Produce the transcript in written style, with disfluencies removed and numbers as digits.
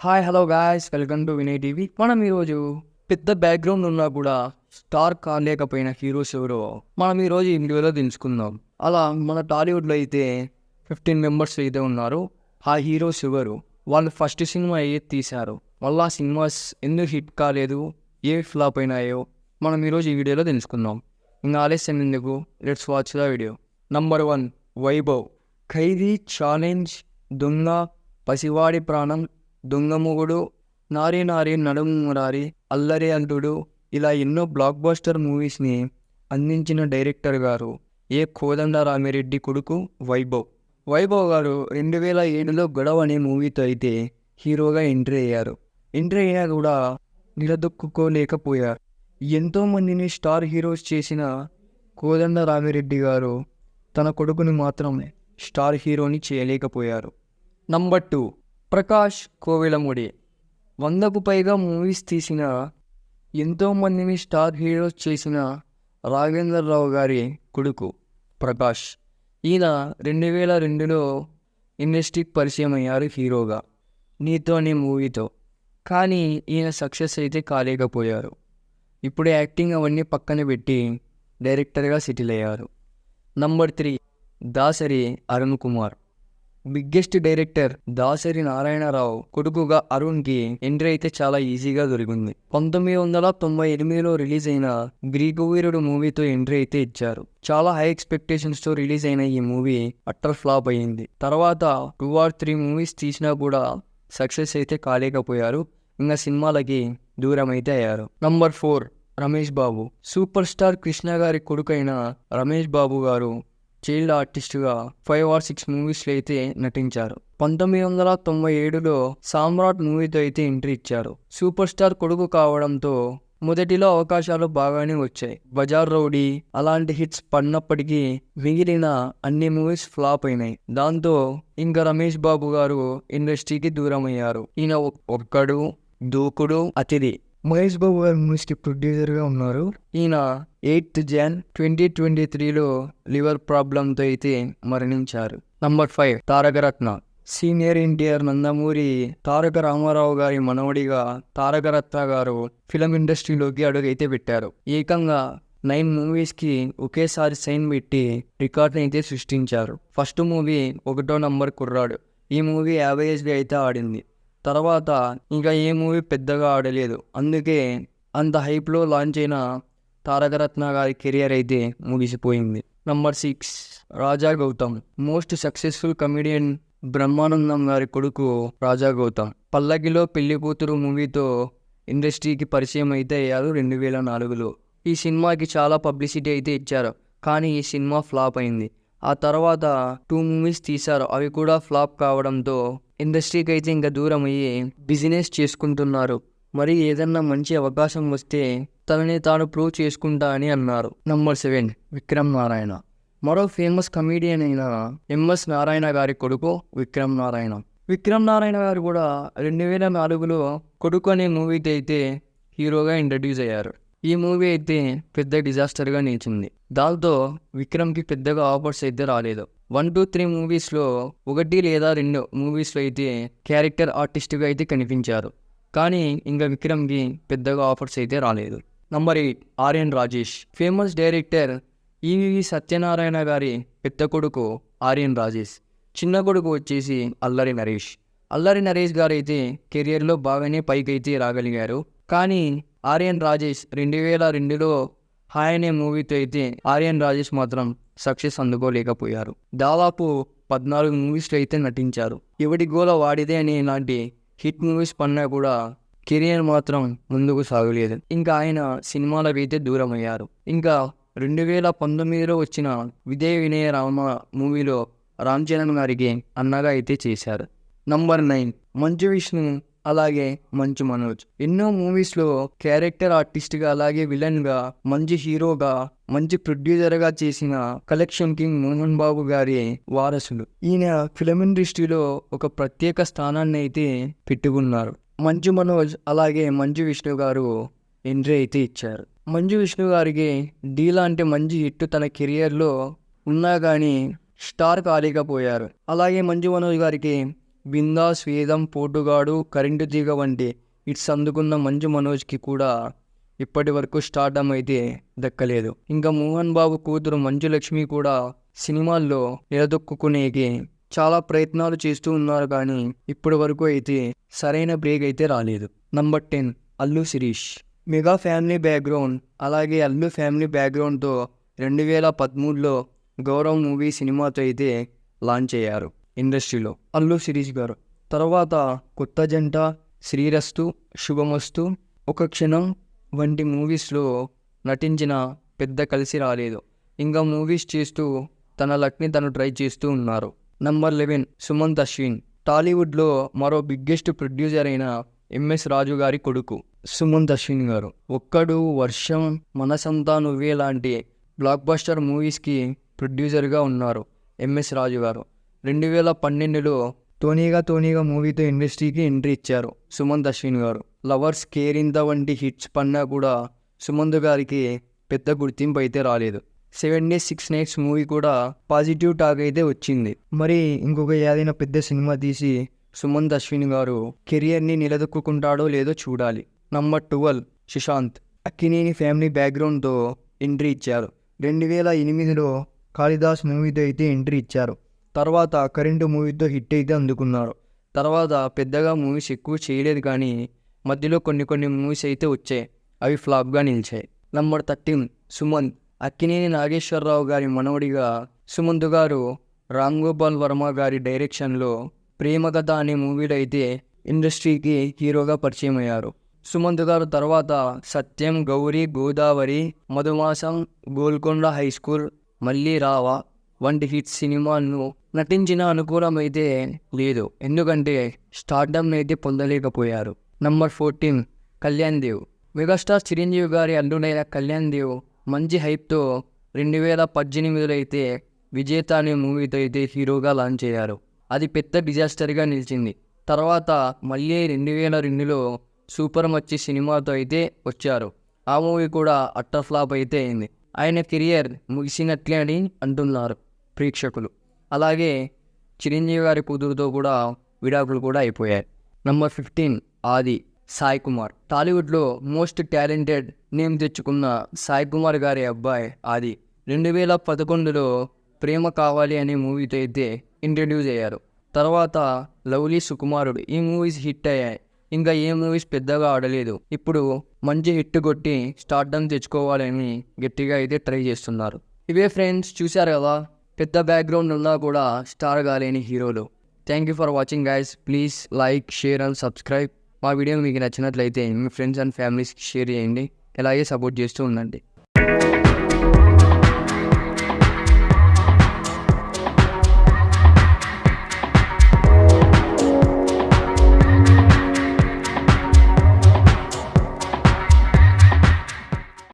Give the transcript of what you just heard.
Hi hello guys welcome to Vinay TV. మనం ఈరోజు పెద్ద బ్యాక్గ్రౌండ్ ఉన్నా కూడా స్టార్ కాలేకపోయిన హీరోస్ ఎవరో మనం ఈరోజు ఈ వీడియోలో తెలుసుకుందాం. అలా మన టాలీవుడ్లో అయితే 15 మెంబర్స్ అయితే ఉన్నారు. ఆ హీరోస్ ఎవరు, వాళ్ళు ఫస్ట్ సినిమా ఏది తీశారు, మళ్ళీ ఆ సినిమాస్ ఎందుకు హిట్ కాలేదు, ఏ ఫ్లాప్ అయినాయో మనం ఈరోజు ఈ వీడియోలో తెలుసుకుందాం. ఇంకా ఆలస్యం ఎందుకు, let's watch the video. Number 1 Vaibhav. Khaidi, challenge, దొంగ, పసివాడి ప్రాణం, దొంగమొగుడు, నారీ నారీ నడుము మురారి, అల్లరి అంటుడు, ఇలా ఎన్నో బ్లాక్ బస్టర్ మూవీస్ని అందించిన డైరెక్టర్ గారు ఏ కోదండరామిరెడ్డి కొడుకు వైభవ్. వైభవ్ గారు 2007లో గొడవ అనే మూవీతో అయితే హీరోగా ఎంట్రీ అయ్యారు. ఎంట్రీ అయినా కూడా నిలదొక్కుకోలేకపోయారు. ఎంతోమందిని స్టార్ హీరోస్ చేసిన కోదండరామిరెడ్డి గారు తన కొడుకుని మాత్రం స్టార్ హీరోని చేయలేకపోయారు. నంబర్ 2 ప్రకాష్ కోవెలముడి. 100కు పైగా మూవీస్ తీసిన, ఎంతోమందిని స్టార్ హీరోస్ చేసిన రాఘవేంద్రరావు గారి కొడుకు ప్రకాష్. ఈయన 2002లో ఇండస్ట్రీకి పరిచయం అయ్యారు హీరోగా నీతో అనే మూవీతో. కానీ ఈయన సక్సెస్ అయితే కాలేకపోయారు. ఇప్పుడు యాక్టింగ్ అవన్నీ పక్కన పెట్టి డైరెక్టర్గా సెటిల్ అయ్యారు. Number 3 Dasari Arun Kumar. Biggest director Dasari Narayana Rao కొడుకుగా అరుణ్కి ఎంట్రీ అయితే చాలా ఈజీగా దొరికింది. 1998లో రిలీజ్ అయిన గ్రీకు వీరుడు మూవీతో ఎంట్రీ అయితే ఇచ్చారు. చాలా హై ఎక్స్పెక్టేషన్స్తో రిలీజ్ అయిన ఈ మూవీ అట్టర్ ఫ్లాప్ అయ్యింది. తర్వాత 2 or 3 మూవీస్ తీసినా కూడా సక్సెస్ అయితే కాలేకపోయారు. ఇంకా సినిమాలకి దూరం అయితే అయ్యారు. Number 4 Ramesh Babu. Super star Krishna గారి కొడుకైన రమేష్ బాబు గారు చైల్డ్ ఆర్టిస్టుగా 5 or 6 మూవీస్లో అయితే నటించారు. 1997లో సామ్రాట్ మూవీతో అయితే ఎంట్రీ ఇచ్చారు. సూపర్ స్టార్ కొడుకు కావడంతో మొదటిలో అవకాశాలు బాగానే వచ్చాయి. బజార్ రౌడీ అలాంటి హిట్స్ పడినప్పటికీ మిగిలిన అన్ని మూవీస్ ఫ్లాప్ అయినాయి. దాంతో ఇంకా రమేష్ బాబు గారు ఇండస్ట్రీకి దూరం అయ్యారు. ఈయన ఒక్కడు, దూకుడు, అతిథి, మహేష్ బాబు గారు మూవీస్కి ప్రొడ్యూసర్గా ఉన్నారు. ఈయన 8th Jan 2023లో లివర్ ప్రాబ్లంతో అయితే మరణించారు. నంబర్ 5 తారకరత్న. సీనియర్ ఎన్టీఆర్ నందమూరి తారక రామారావు గారి మనవడిగా తారకరత్న గారు ఫిలిం ఇండస్ట్రీలోకి అడుగైతే పెట్టారు. ఏకంగా 9 మూవీస్కి ఒకేసారి సైన్ పెట్టి రికార్డ్ని అయితే సృష్టించారు. ఫస్ట్ మూవీ 1వ నంబర్ కుర్రాడు. ఈ మూవీ యావరేజ్గా అయితే ఆడింది. తర్వాత ఇంకా ఏ మూవీ పెద్దగా ఆడలేదు. అందుకే అంత హైప్లో లాంచ్ అయిన తారకరత్న గారి కెరియర్ అయితే ముగిసిపోయింది. Number 6 Raja Gautam. Most successful comedian Brahmanandam గారి కొడుకు రాజా గౌతమ్. పల్లకిలో పెళ్లి కూతురు మూవీతో ఇండస్ట్రీకి పరిచయం అయితే అయ్యారు 2004లో. ఈ సినిమాకి చాలా పబ్లిసిటీ అయితే ఇచ్చారు. కానీ ఈ సినిమా ఫ్లాప్ అయింది. ఆ తర్వాత 2 మూవీస్ తీశారు. అవి కూడా ఫ్లాప్ కావడంతో ఇండస్ట్రీకి అయితే ఇంకా దూరం అయ్యి బిజినెస్ చేసుకుంటున్నారు. మరి ఏదన్నా మంచి అవకాశం వస్తే తనని తాను ప్రూవ్ చేసుకుంటా అని అన్నారు. నంబర్ 7 విక్రమ్ నారాయణ. మరో ఫేమస్ కమీడియన్ అయిన ఎంఎస్ నారాయణ గారి కొడుకు విక్రమ్ నారాయణ. విక్రమ్ నారాయణ గారు కూడా 2004లో కొడుకు అనే మూవీకి అయితే హీరోగా ఇంట్రడ్యూస్ అయ్యారు. ఈ మూవీ అయితే పెద్ద డిజాస్టర్గా నిలిచింది. దాంతో విక్రమ్కి పెద్దగా ఆఫర్స్ అయితే రాలేదు. 1, 2, 3 మూవీస్లో 1 లేదా 2 మూవీస్లో అయితే క్యారెక్టర్ ఆర్టిస్ట్గా అయితే కనిపించారు. కానీ ఇంకా విక్రమ్కి పెద్దగా ఆఫర్స్ అయితే రాలేదు. Number 8 Aryan Rajesh. Famous director E V Satyanarayana గారి పెద్ద కొడుకు ఆర్యన్ రాజేష్. చిన్న కొడుకు వచ్చేసి అల్లరి నరేష్. అల్లరి నరేష్ గారు అయితే కెరియర్లో బాగానే పైకి అయితే రాగలిగారు. కానీ ఆర్యన్ రాజేష్ 2002లో హాయ్ అనే మూవీతో అయితే ఆర్యన్ రాజేష్ మాత్రం సక్సెస్ అందుకోలేకపోయారు. దాదాపు 14 మూవీస్లో అయితే నటించారు. ఎవడి గోల వాడిదే అనే ఇలాంటి హిట్ మూవీస్ పడినా కూడా కెరియర్ మాత్రం ముందుకు సాగలేదు. ఇంకా ఆయన సినిమాలకు అయితే దూరం అయ్యారు. ఇంకా 2019లో వచ్చిన విజయ వినయ రామ మూవీలో రామ్ చరణ్ గారికి అన్నగా అయితే చేశారు. నంబర్ 9 మంచు విష్ణు అలాగే మంచు మనోజ్. ఎన్నో మూవీస్లో క్యారెక్టర్ ఆర్టిస్ట్గా అలాగే విలన్గా, మంచి హీరోగా, మంచి ప్రొడ్యూసర్గా చేసిన కలెక్షన్ కింగ్ మోహన్ బాబు గారి వారసులు. ఈయన ఫిలిం ఇండస్ట్రీలో ఒక ప్రత్యేక స్థానాన్ని అయితే పెట్టుకున్నారు. మంచు మనోజ్ అలాగే మంచు విష్ణు గారు ఎంట్రీ అయితే ఇచ్చారు. మంచు విష్ణు గారికి డీ లాంటి మంచి హిట్ తన కెరియర్లో ఉన్నా కానీ స్టార్ కాలేకపోయారు. అలాగే మంచు మనోజ్ గారికి బిందాస్, వేదం, పోటుగాడు, కరెంటు తీగ వంటి హిట్స్ అందుకున్న మంచు మనోజ్కి కూడా ఇప్పటి వరకు స్టార్డమ్ అయితే దక్కలేదు. ఇంకా మోహన్ బాబు కూతురు మంచు లక్ష్మి కూడా సినిమాల్లో నిలదొక్కునేకి చాలా ప్రయత్నాలు చేస్తూ ఉన్నారు, కానీ ఇప్పటి వరకు అయితే సరైన బ్రేక్ అయితే రాలేదు. Number 10 Allu Sirish. Mega family background, అలాగే అల్లు ఫ్యామిలీ బ్యాక్గ్రౌండ్తో 2013లో గౌరవ్ మూవీ సినిమాతో అయితే లాంచ్ అయ్యారు ఇండస్ట్రీలో అల్లు శిరీష్ గారు. తర్వాత కొత్త జంట, శ్రీరస్తు, శుభమస్తు, ఒక క్షణం వంటి మూవీస్లో నటించిన పెద్ద కలిసి రాలేదు. ఇంకా మూవీస్ చేస్తూ తన లక్ని తను ట్రై చేస్తూ ఉన్నారు. నంబర్ 11 సుమంత్ అశ్విన్. టాలీవుడ్లో మరో బిగ్గెస్ట్ ప్రొడ్యూసర్ అయిన ఎంఎస్ రాజు గారి కొడుకు సుమంత్ అశ్విన్ గారు. ఒక్కడు, వర్షం, మనసంతా నువ్వే లాంటి బ్లాక్ బస్టర్ మూవీస్కి ప్రొడ్యూసర్గా ఉన్నారు ఎంఎస్ రాజు గారు. 2012లో తోనీగా మూవీతో ఇండస్ట్రీకి ఎంట్రీ ఇచ్చారు సుమంత్ అశ్విన్ గారు. లవర్స్, కేరింత వంటి హిట్స్ పన్నా కూడా సుమంత్ గారికి పెద్ద గుర్తింపు అయితే రాలేదు. 7 Days 6 Nights మూవీ కూడా పాజిటివ్ టాక్ అయితే వచ్చింది. మరి ఇంకొక ఏదైనా పెద్ద సినిమా తీసి సుమంత్ అశ్విన్ గారు కెరియర్ని నిలదొక్కుంటాడో లేదో చూడాలి. నంబర్ 12 సుశాంత్. అక్కినేని ఫ్యామిలీ బ్యాక్గ్రౌండ్తో ఎంట్రీ ఇచ్చారు. 2008లో కాళిదాస్ మూవీతో అయితే ఎంట్రీ ఇచ్చారు. తర్వాత కరెంటు మూవీతో హిట్ అయితే అందుకున్నారు. తర్వాత పెద్దగా మూవీస్ ఎక్కువ చేయలేదు, కానీ మధ్యలో కొన్ని మూవీస్ అయితే వచ్చాయి, అవి ఫ్లాప్గా నిలిచాయి. నంబర్ 13 సుమంత్. అక్కినేని నాగేశ్వరరావు గారి మనవడిగా సుమంత్ గారు రామ్ గోపాల్ వర్మ గారి డైరెక్షన్లో ప్రేమకథ అనే మూవీలో అయితే ఇండస్ట్రీకి హీరోగా పరిచయం అయ్యారు. సుమంత్ గారు తర్వాత సత్యం, గౌరీ, గోదావరి, మధుమాసం, గోల్కొండ హై స్కూల్, మళ్ళీ రావా వంటి హిట్ సినిమాలను నటించిన అనుకూలమైతే లేదు, ఎందుకంటే స్టార్డమ్ అయితే పొందలేకపోయారు. నంబర్ 14 కళ్యాణ్ దేవ్. మెగాస్టార్ చిరంజీవి గారి అల్లుడైన కళ్యాణ్ దేవ్ మంచి హైప్తో 2018లో అయితే విజేత అనే మూవీతో అయితే హీరోగా లాంచ్ అయ్యారు. అది పెద్ద డిజాస్టర్గా నిలిచింది. తర్వాత మళ్ళీ 2002లో సూపర్ మచ్చి సినిమాతో అయితే వచ్చారు. ఆ మూవీ కూడా అట్టర్ ఫ్లాప్ అయితే అయింది. ఆయన కెరియర్ ముగిసినట్లే అని అంటున్నారు ప్రేక్షకులు. అలాగే చిరంజీవి గారి కూతురుతో కూడా విడాకులు కూడా అయిపోయాయి. నంబర్ 15 ఆది. సాయి కుమార్. టాలీవుడ్లో మోస్ట్ టాలెంటెడ్ నేమ్ తెచ్చుకున్న సాయి కుమార్ గారి అబ్బాయి ఆది 2011లో ప్రేమ కావాలి అనే మూవీతో అయితే ఇంట్రడ్యూస్ అయ్యారు. తర్వాత లవ్లీ, సుకుమారుడు ఈ మూవీస్ హిట్ అయ్యాయి. ఇంకా ఏ మూవీస్ పెద్దగా ఆడలేదు. ఇప్పుడు మంచి హిట్ కొట్టి స్టార్డమ్ తెచ్చుకోవాలని గట్టిగా అయితే ట్రై చేస్తున్నారు. ఇవే ఫ్రెండ్స్, చూశారు కదా, పెద్ద బ్యాక్గ్రౌండ్ ఉన్నా కూడా స్టార్ కాలేని హీరోలు. Thank you for watching guys. Please like, share and subscribe. మా వీడియో మీకు నచ్చినట్లయితే మీ ఫ్రెండ్స్ అండ్ ఫ్యామిలీస్కి షేర్ చేయండి. ఇలాగే సపోర్ట్ చేస్తూ ఉండండి.